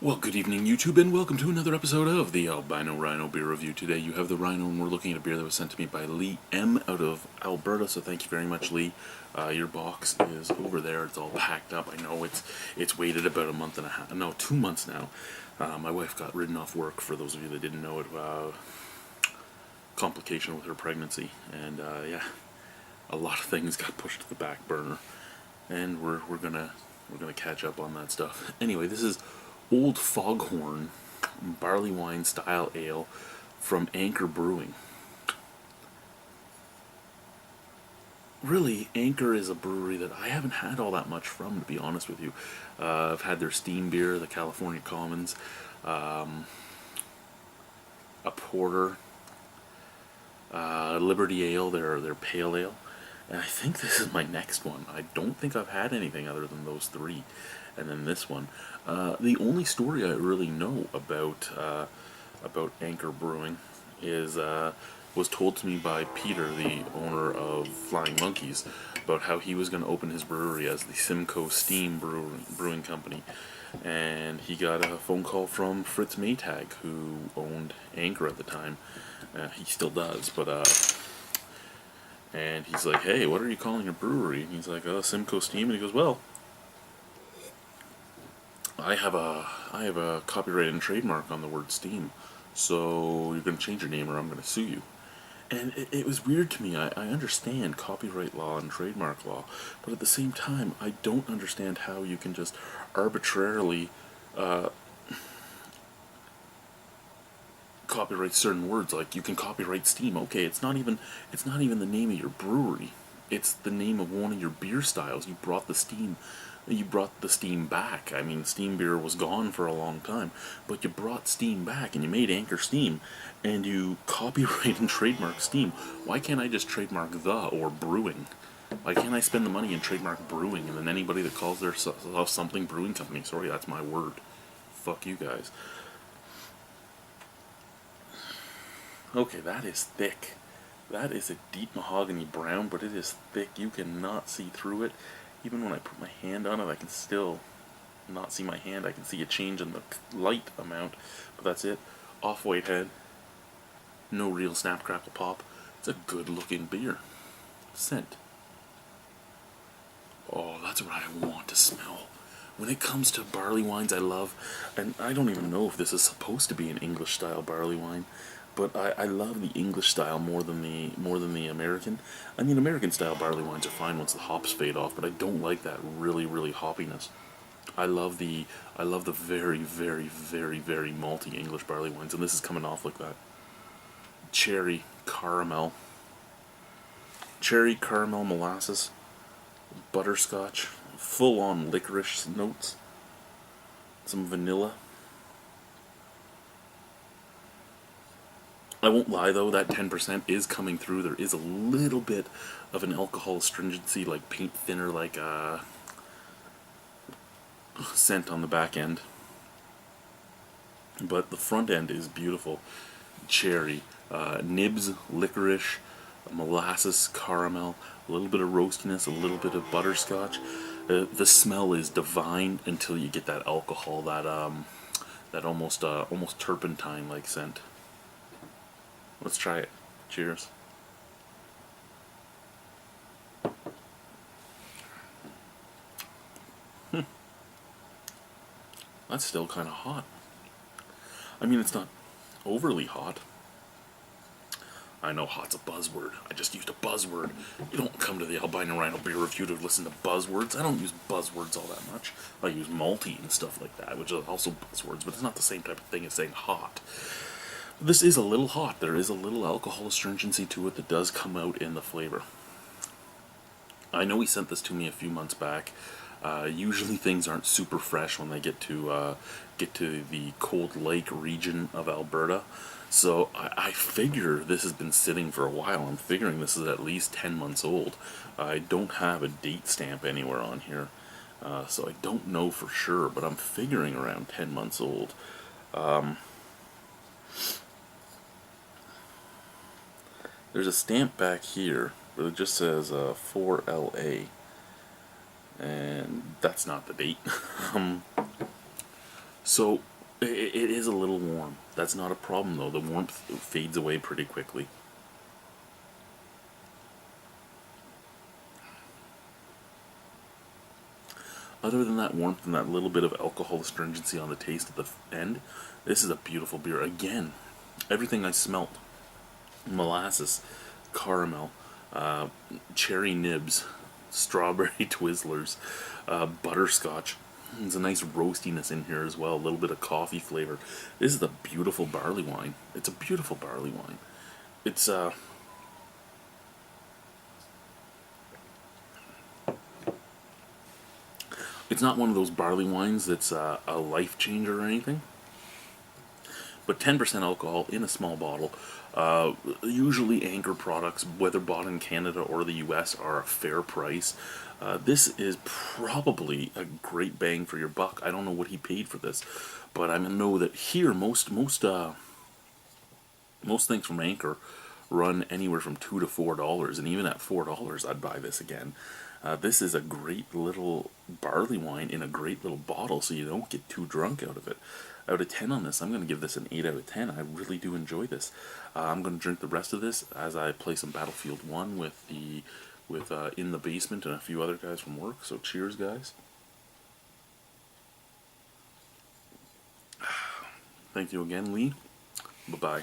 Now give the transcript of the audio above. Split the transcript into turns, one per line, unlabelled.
Well, good evening, YouTube, and welcome to another episode of the Albino Rhino Beer Review. Today you have the Rhino, and we're looking at a beer that was sent to me by Lee M. out of Alberta, so thank you very much, Lee. Your box is over there. It's all packed up. I know it's waited about a month and a half, no, 2 months now. My wife got ridden off work, for those of you that didn't know it, complication with her pregnancy, and yeah, a lot of things got pushed to the back burner, and we're gonna catch up on that stuff. Anyway, this is Old Foghorn barley wine style ale from Anchor Brewing. Really, Anchor is a brewery that I haven't had all that much from, to be honest with you. I've had their steam beer, the California Commons, a porter, Liberty Ale, their pale ale, and I think this is my next one. I don't think I've had anything other than those three, and then this one. The only story I really know about Anchor Brewing is was told to me by Peter, the owner of Flying Monkeys, about how he was going to open his brewery as the Simcoe Steam Brewing Company, and he got a phone call from Fritz Maytag, who owned Anchor at the time. He still does, but and he's like, "Hey, what are you calling your brewery?" And he's like, "Oh, Simcoe Steam." And he goes, "Well, I have a copyright and trademark on the word steam, so you're going to change your name or I'm going to sue you." And it was weird to me. I understand copyright law and trademark law, but at the same time, I don't understand how you can just arbitrarily copyright certain words. Like, you can copyright steam. Okay, it's not even the name of your brewery. It's the name of one of your beer styles. You brought the steam back. I mean, steam beer was gone for a long time, but you brought steam back and you made Anchor Steam, and you copyright and trademark steam. Why can't I just trademark the or brewing? Why can't I spend the money and trademark brewing, and then anybody that calls themselves something brewing company, sorry, that's my word. Fuck you guys. Okay, that is thick. That is a deep mahogany brown, but it is thick. You cannot see through it. Even when I put my hand on it, I can still not see my hand. I can see a change in the light amount, but that's it. Off-white head. No real snap, crackle, pop. It's a good-looking beer. Scent. Oh, that's what I want to smell. When it comes to barley wines, I love, and I don't even know if this is supposed to be an English-style barley wine, but I love the English style more than the American. I mean, American style barley wines are fine once the hops fade off, but I don't like that really hoppiness. I love the very very malty English barley wines, and this is coming off like that. Cherry caramel molasses, butterscotch, full on licorice notes, some vanilla. I won't lie though, that 10% is coming through. There is a little bit of an alcohol astringency, like paint thinner, like scent on the back end. But the front end is beautiful. Cherry, nibs, licorice, molasses, caramel, a little bit of roastiness, a little bit of butterscotch. The smell is divine until you get that alcohol, that almost turpentine-like scent. Let's try it. Cheers. That's still kind of hot. I mean, it's not overly hot. I know hot's a buzzword. I just used a buzzword. You don't come to the Albino Rhino Beer Review to listen to buzzwords. I don't use buzzwords all that much. I use malty and stuff like that, which are also buzzwords, but it's not the same type of thing as saying hot. This is a little hot. There is a little alcohol astringency to it that does come out in the flavor. I know he sent this to me a few months back. Usually things aren't super fresh when they get to the Cold Lake region of Alberta. So I figure this has been sitting for a while. I'm figuring this is at least 10 months old. I don't have a date stamp anywhere on here, so I don't know for sure, but I'm figuring around 10 months old. There's a stamp back here, but it just says 4LA, and that's not the date. So it is a little warm. That's not a problem though. The warmth fades away pretty quickly. Other than that warmth and that little bit of alcohol astringency on the taste at the end, this is a beautiful beer. Again, everything I smelt: molasses, caramel, uh, cherry nibs, strawberry Twizzlers, butterscotch. There's a nice roastiness in here as well, a little bit of coffee flavor. This is a beautiful barley wine. It's a beautiful barley wine. It's it's not one of those barley wines that's a life changer or anything. But 10% alcohol in a small bottle. Usually Anchor products, whether bought in Canada or the US, are a fair price. This is probably a great bang for your buck. I don't know what he paid for this, but I know that here most things from Anchor run anywhere from $2 to $4, and even at $4, I'd buy this again. This is a great little barley wine in a great little bottle, so you don't get too drunk out of it. Out of 10 on this, I'm going to give this an 8 out of 10. I really do enjoy this. I'm going to drink the rest of this as I play some Battlefield 1 with In the Basement and a few other guys from work. So cheers, guys. Thank you again, Lee. Bye-bye.